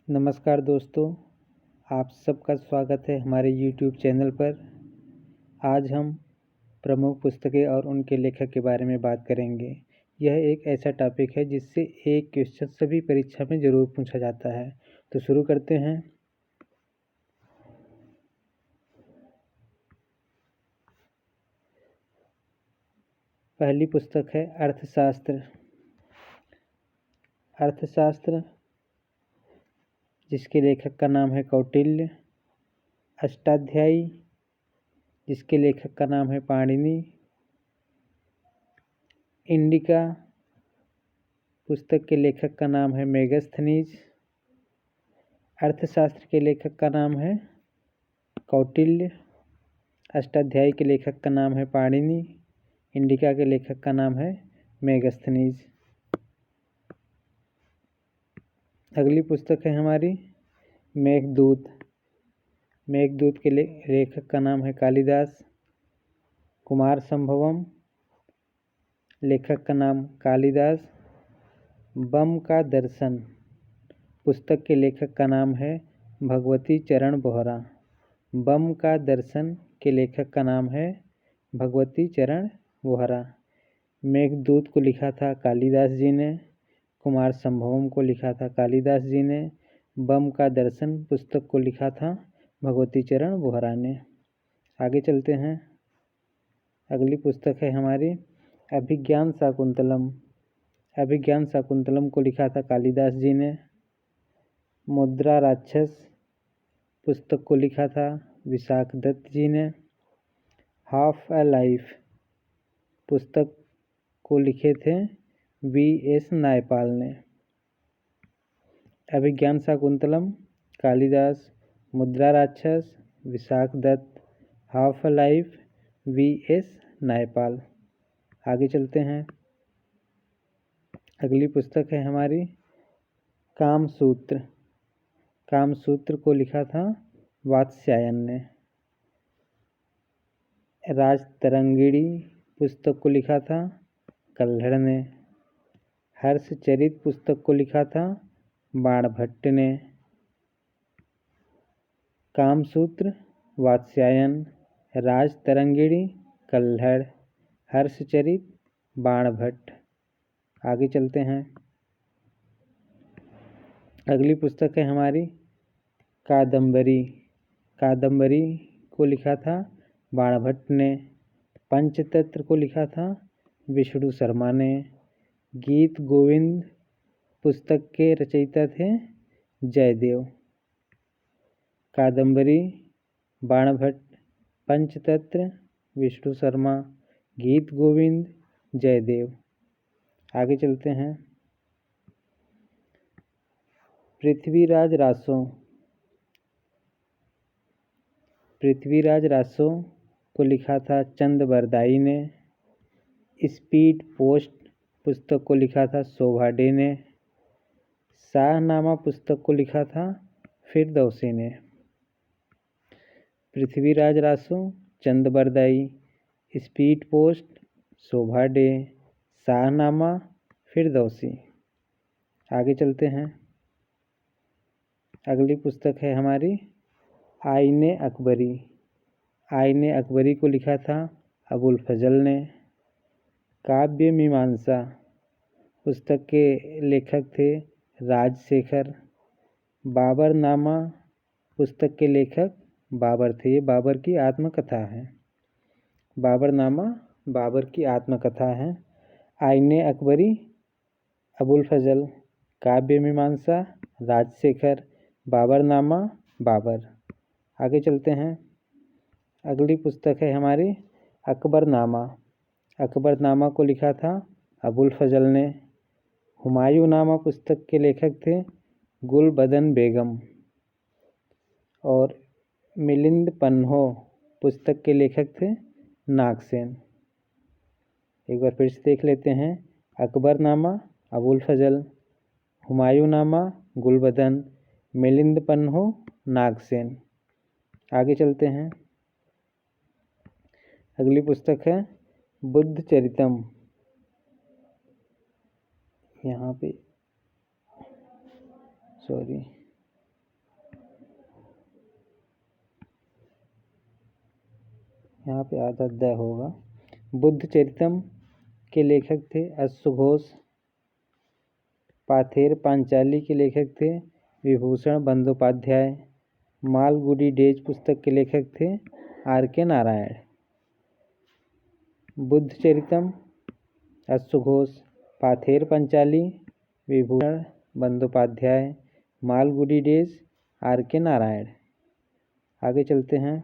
नमस्कार दोस्तों, आप सबका स्वागत है हमारे YouTube चैनल पर। आज हम प्रमुख पुस्तकें और उनके लेखक के बारे में बात करेंगे। यह एक ऐसा टॉपिक है जिससे एक क्वेश्चन सभी परीक्षा में ज़रूर पूछा जाता है। तो शुरू करते हैं। पहली पुस्तक है अर्थशास्त्र। अर्थशास्त्र जिसके लेखक का नाम है कौटिल्य। अष्टाध्यायी जिसके लेखक का नाम है पाणिनि। इंडिका पुस्तक के लेखक का नाम है मेगस्थनीज। अर्थशास्त्र के लेखक का नाम है कौटिल्य। अष्टाध्यायी के लेखक का नाम है पाणिनि। इंडिका के लेखक का नाम है मेगस्थनीज। अगली पुस्तक है हमारी मेघदूत। मेघदूत के लेखक का नाम है कालिदास। कुमार संभवम लेखक का नाम कालिदास। बम का दर्शन पुस्तक के लेखक का नाम है भगवती चरण बोहरा। बम का दर्शन के लेखक का नाम है भगवती चरण बोहरा। मेघदूत को लिखा था कालिदास जी ने। कुमार संभवम को लिखा था कालिदास जी ने। बम का दर्शन पुस्तक को लिखा था भगवती चरण बोहरा ने। आगे चलते हैं। अगली पुस्तक है हमारी अभिज्ञान शाकुंतलम। अभिज्ञान शाकुंतलम को लिखा था कालिदास जी ने। मुद्रा राक्षस पुस्तक को लिखा था विशाख दत्त जी ने। हाफ ए लाइफ पुस्तक को लिखे थे V.S. नायपाल ने। अभिज्ञान शाकुंतलम कालिदास, मुद्रा राक्षस Vishakh Dutt, half a life V.S. Naipaul. आगे चलते हैं। अगली पुस्तक है हमारी कामसूत्र। कामसूत्र को लिखा था वात्स्यायन ने। राजतरंगिणी पुस्तक को लिखा था कल्हड़ ने। हर्षचरित पुस्तक को लिखा था बाणभट्ट ने। कामसूत्र, वात्स्यायन, राजतरंगिणी, कल्हड़, हर्षचरित, बाणभट्ट। आगे चलते हैं। अगली पुस्तक है हमारी कादम्बरी। कादम्बरी को लिखा था बाणभट्ट ने। पंचतंत्र को लिखा था विष्णु शर्मा ने। गीत गोविंद पुस्तक के रचयिता थे जयदेव। कादम्बरी, बाणभट्ट, पंचतंत्र, विष्णु शर्मा, गीत गोविंद, जयदेव। आगे चलते हैं। पृथ्वीराज रासो। पृथ्वीराज रासो को लिखा था चंद बरदाई ने। स्पीड पोस्ट पुस्तक को लिखा था शोभा डे ने। शाहनामा पुस्तक को लिखा था फिरदौसी ने। पृथ्वीराज रासो, चंद बरदाई, स्पीड पोस्ट, शोभा डे, शाहनामा, फिरदौसी। आगे चलते हैं। अगली पुस्तक है हमारी आईने अकबरी। आईने अकबरी को लिखा था अबुल फजल ने। काव्य मीमांसा पुस्तक के लेखक थे राजशेखर। बाबरनामा पुस्तक के लेखक बाबर थे। ये बाबर की आत्मकथा है। बाबरनामा बाबर की आत्मकथा है। आईने अकबरी अबुल फजल, काव्य मीमांसा राजशेखर, बाबरनामा बाबर। आगे चलते हैं। अगली पुस्तक है हमारी अकबरनामा। अकबरनामा को लिखा था अबुल फजल ने। हुमायूं नामा पुस्तक के लेखक थे गुलबदन बेगम। और मिलिंद पन्हो पुस्तक के लेखक थे नागसेन। एक बार फिर से देख लेते हैं। अकबरनामा अबुल फजल, हुमायूं नामा गुलबदन, मिलिंद पन्हो नागसेन। आगे चलते हैं। अगली पुस्तक है बुद्ध चरितम। यहाँ पे यहाँ पे आधा द होगा। बुद्ध चरितम के लेखक थे अश्व घोष। पाथेर पांचाली के लेखक थे विभूषण बंदोपाध्याय। मालगुडी डेज पुस्तक के लेखक थे R.K. Narayan. Buddha Charitam Ashva Ghosh, Pather Panchali Vibhushan Bandopadhyay, Malgudi days R.K. Narayan. आगे चलते हैं।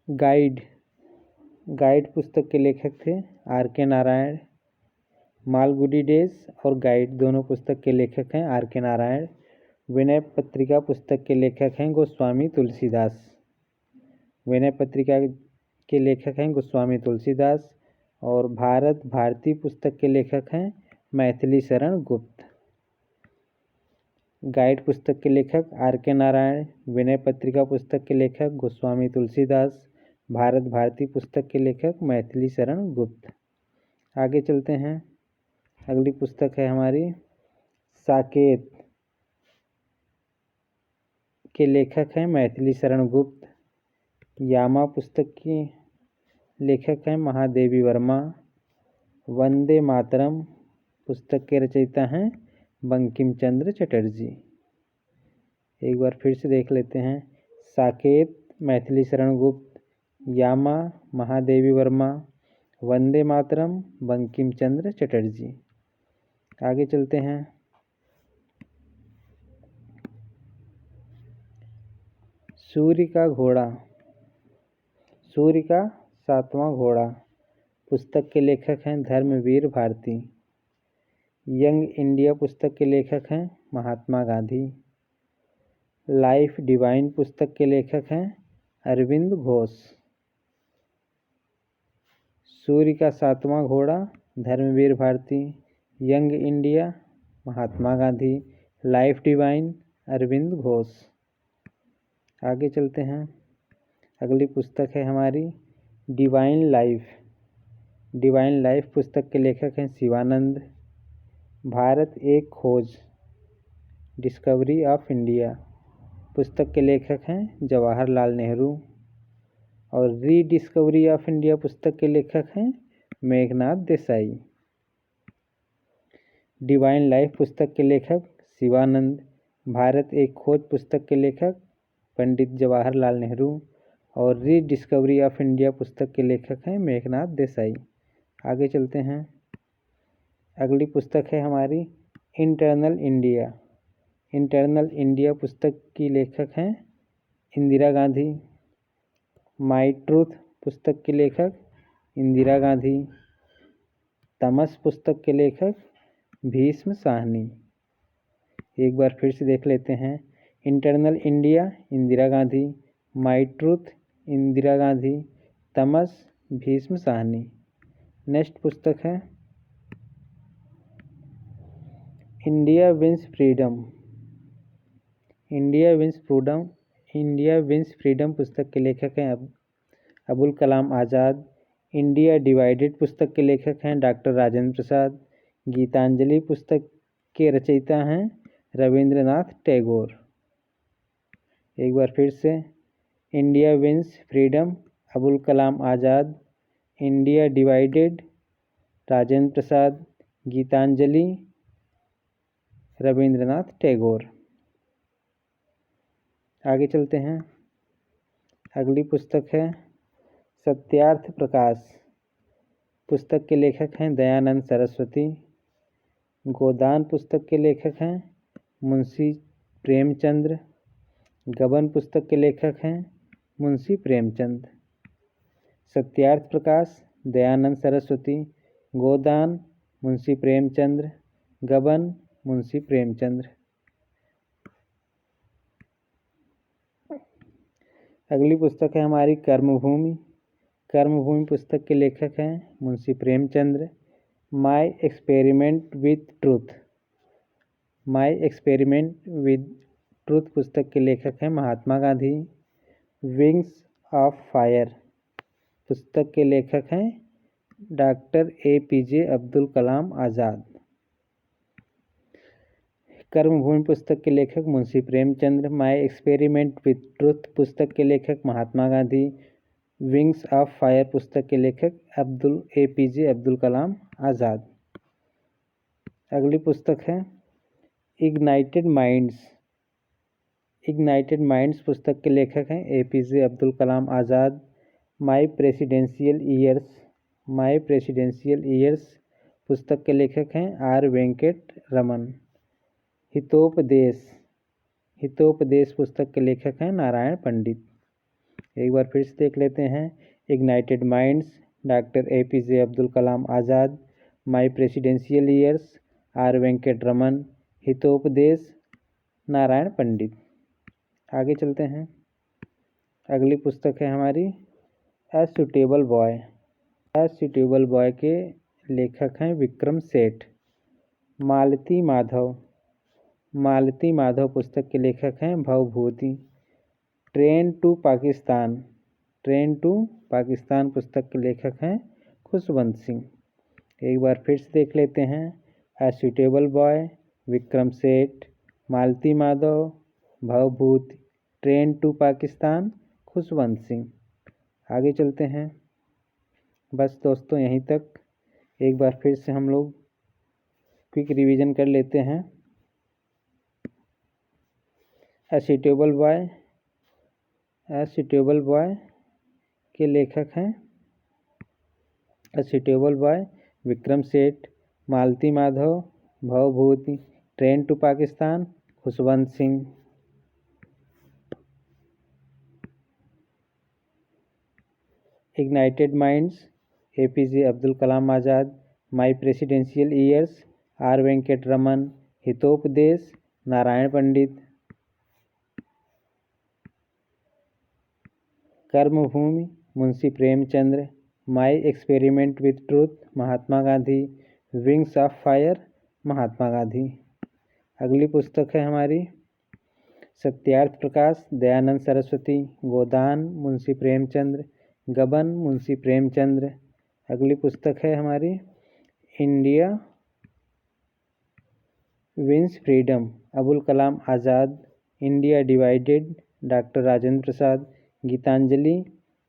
गाइड पुस्तक के लेखक थे R.K. नारायण। मालगुडी डेज और गाइड दोनों पुस्तक के लेखक हैं R.K. नारायण। विनय पत्रिका पुस्तक के लेखक हैं गोस्वामी तुलसीदास। विनय पत्रिका के लेखक हैं गोस्वामी तुलसीदास। और भारत भारती पुस्तक के लेखक हैं मैथिली शरण गुप्त। गाइड पुस्तक के लेखक R.K. नारायण। विनय पत्रिका पुस्तक के लेखक गोस्वामी तुलसीदास। भारत भारती पुस्तक के लेखक मैथिली शरण गुप्त। आगे चलते हैं। अगली पुस्तक है हमारी साकेत के लेखक हैं मैथिली शरण गुप्त। यामा पुस्तक की लेखक हैं महादेवी वर्मा। वंदे मातरम पुस्तक के रचयिता हैं बंकिम चंद्र चटर्जी। एक बार फिर से देख लेते हैं। साकेत मैथिली शरण गुप्त, यामा महादेवी वर्मा, वंदे मातरम बंकिम चंद्र चटर्जी। आगे चलते हैं। सूर्य का घोड़ा, सूर्य का सातवां घोड़ा पुस्तक के लेखक हैं धर्मवीर भारती। यंग इंडिया पुस्तक के लेखक हैं महात्मा गांधी। लाइफ डिवाइन पुस्तक के लेखक हैं अरविंद घोष। सूर्य ka Satvan Ghoda Dharmvir Bharati, young India Mahatma Gandhi, life divine Aurobindo Ghosh. आगे चलते हैं। अगली पुस्तक है हमारी डिवाइन लाइफ। डिवाइन लाइफ पुस्तक के लेखक हैं शिवानंद। भारत एक खोज, डिस्कवरी ऑफ इंडिया पुस्तक के लेखक हैं जवाहरलाल नेहरू। और रीडिस्कवरी ऑफ इंडिया पुस्तक के लेखक हैं मेघनाथ देसाई। डिवाइन लाइफ पुस्तक के लेखक शिवानंद। भारत एक खोज पुस्तक के लेखक पंडित जवाहरलाल नेहरू। और रीडिस्कवरी ऑफ इंडिया पुस्तक के लेखक हैं मेघनाथ देसाई। आगे चलते हैं। अगली पुस्तक है हमारी इंटरनल इंडिया। इंटरनल इंडिया पुस्तक की लेखक हैं इंदिरा गांधी। माई ट्रूथ पुस्तक के लेखक इंदिरा गांधी। तमस पुस्तक के लेखक भीष्म साहनी। एक बार फिर से देख लेते हैं। Eternal India Indira Gandhi, my truth Indira Gandhi, Tamas Bhisham Sahni. Next पुस्तक है India wins freedom. India wins freedom पुस्तक के लेखक हैं अबुल कलाम आज़ाद। इंडिया डिवाइडेड पुस्तक के लेखक हैं डॉक्टर राजेंद्र प्रसाद। गीतांजलि पुस्तक के रचयिता हैं रविंद्रनाथ टैगोर। एक बार फिर से। India wins freedom Abul Kalam Azad, India divided Rajendra Prasad, Geetanjali Rabindranath Tagore. आगे चलते हैं। अगली पुस्तक है सत्यार्थ प्रकाश पुस्तक के लेखक हैं दयानंद सरस्वती। गोदान पुस्तक के लेखक हैं मुंशी प्रेमचंद्र। गबन पुस्तक के लेखक हैं मुंशी प्रेमचंद। सत्यार्थ प्रकाश दयानंद सरस्वती, गोदान मुंशी प्रेमचंद्र, गबन मुंशी प्रेमचंद्र। अगली पुस्तक है हमारी कर्मभूमि। कर्मभूमि पुस्तक के लेखक हैं Munshi Premchandra. My experiment with truth, my experiment with truth पुस्तक के लेखक हैं महात्मा गांधी। विंग्स ऑफ फायर पुस्तक के लेखक हैं डॉक्टर APJ अब्दुल कलाम आज़ाद। कर्मभूमि पुस्तक के लेखक Munshi Premchandra. My experiment with truth पुस्तक के लेखक महात्मा गांधी। विंग्स ऑफ फायर पुस्तक के लेखक APJ अब्दुल कलाम आज़ाद। अगली पुस्तक है इग्नाइटेड माइंड्स। इग्नाइटेड माइंड्स पुस्तक के लेखक हैं APJ Abdul Kalam Azad. My presidential years पुस्तक के लेखक हैं R वेंकट रमन। हितोपदेश पुस्तक के लेखक हैं नारायण पंडित। एक बार फिर से देख लेते हैं। Ignited minds doctor APJ Abdul Kalam Azad. My presidential years R Venkat Raman. Hitopadesha Narayan Pandit. आगे चलते हैं। अगली पुस्तक है हमारी ए सूटेबल बॉय के लेखक हैं विक्रम सेठ। मालती माधव पुस्तक के लेखक हैं भवभूति। ट्रेन टू पाकिस्तान पुस्तक के लेखक हैं खुशवंत सिंह। एक बार फिर से देख लेते हैं। A suitable boy Vikram Seth, Malati Madhav, Bhavabhuti, train to Pakistan Khushwant Singh. आगे चलते हैं। बस दोस्तों यहीं तक। एक बार फिर से हम लोग क्विक रिवीजन कर लेते हैं। ए सूटेबल बॉय के लेखक हैं a suitable boy Vikram Seth, Malati Madhav, Bhavabhuti, train to Pakistan Khushwant Singh. Ignited minds APJ Abdul Kalam Azad. My presidential years R Venkat Raman. Hitopadesha Narayan Pandit. Karmabhoomi Munshi Premchandra. My experiment with truth Mahatma Gandhi. Wings of fire Mahatma Gandhi. अगली पुस्तक है हमारी सत्यार्थ प्रकाश दयानंद सरस्वती। गोदान मुंशी प्रेमचंद्र। गबन मुंशी प्रेमचंद्र। अगली पुस्तक है हमारी India wins freedom Abul Kalam Azad. India divided doctor Rajendra Prasad. Geetanjali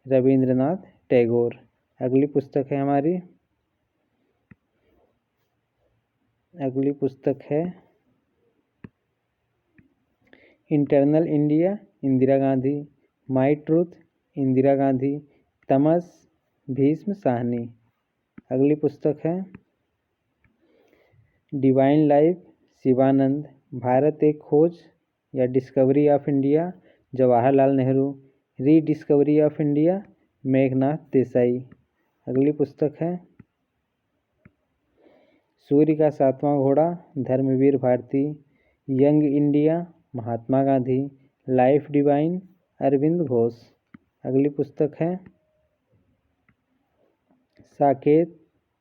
Rabindranath Tagore. अगली पुस्तक है हमारी internal India Indira Gandhi. My truth Indira Gandhi. Tamas Bhisham Sahni. अगली पुस्तक है डिवाइन लाइफ शिवानंद। भारत एक खोज या discovery of India Jawaharlal Nehru. Rediscovery of India Meghnad Desai. अगली पुस्तक है Surya ka Satvan Ghoda Dharmvir Bharati. Young India Mahatma Gandhi. Life divine Aurobindo Ghosh. अगली पुस्तक है साकेत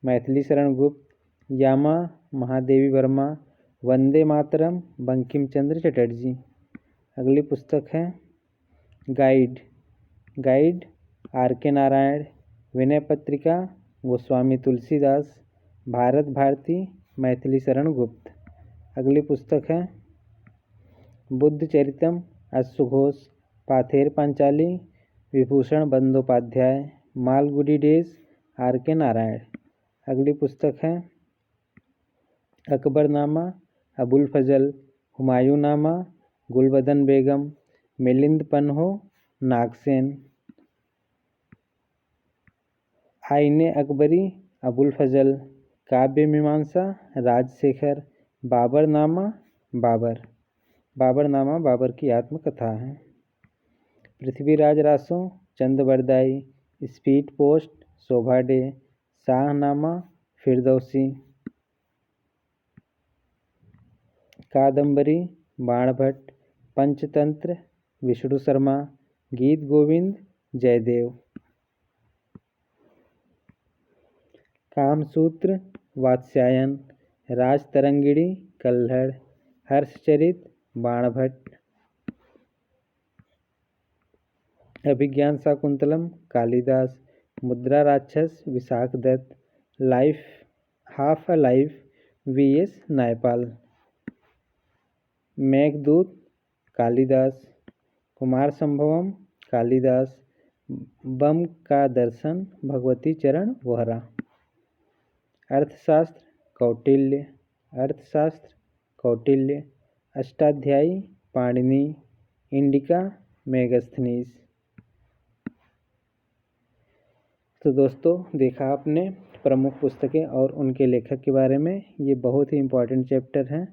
मैथिली शरण गुप्त। यामा महादेवी वर्मा। वंदे मातरम बंकिम चंद्र चटर्जी। अगली पुस्तक है गाइड RK नारायण। विनय पत्रिका गोस्वामी तुलसीदास। भारत भारती मैथिली शरण गुप्त। अगली पुस्तक है बुद्ध चरितम अश्व घोष। पाथेर पांचाली विभूषण बंदोपाध्याय। Malgudi days RK Narayan. अगली पुस्तक है अकबरनामा अबुल फजल। हुमायूंनामा गुलबदन बेगम। मिलिंद पन्हो नागसेन। आईने अकबरी अबुल फजल। काव्य मीमांसा राजशेखर। बाबरनामा बाबर की आत्मकथा है। पृथ्वीराज रासो चंद बरदाई। स्पीड पोस्ट शोभा डे। शाहनामा फिरदौसी। कादंबरी बाणभट्ट। पंचतंत्र विष्णु शर्मा। गीत गोविंद जयदेव। कामसूत्र वात्स्यायन। राजतरंगिणी कल्हड़। हर्षचरित बाणभट्ट। अभिज्ञान शाकुंतलम कालिदास। मुद्रा राक्षस Vishakh Dutt. Half a life VS Naipaul. Meghdoot Kalidas, Kumar Sambhavam Kalidas, Bam ka Darshan Bhagwati Charan Vohra. Arthashastra Kautilya, Arthashastra Kautilya, Ashtadhyayi Panini, Indica Megasthenes. तो दोस्तों देखा आपने प्रमुख पुस्तकें और उनके लेखक के बारे में। ये बहुत ही इम्पोर्टेंट चैप्टर हैं,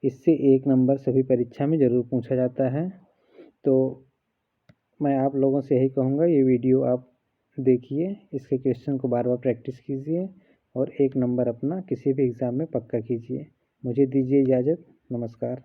इससे 1 नंबर सभी परीक्षा में ज़रूर पूछा जाता है। तो मैं आप लोगों से यही कहूँगा, ये वीडियो आप देखिए, इसके क्वेश्चन को बार बार प्रैक्टिस कीजिए और 1 नंबर अपना किसी भी एग्ज़ाम में पक्का कीजिए। मुझे दीजिए इजाज़त, नमस्कार।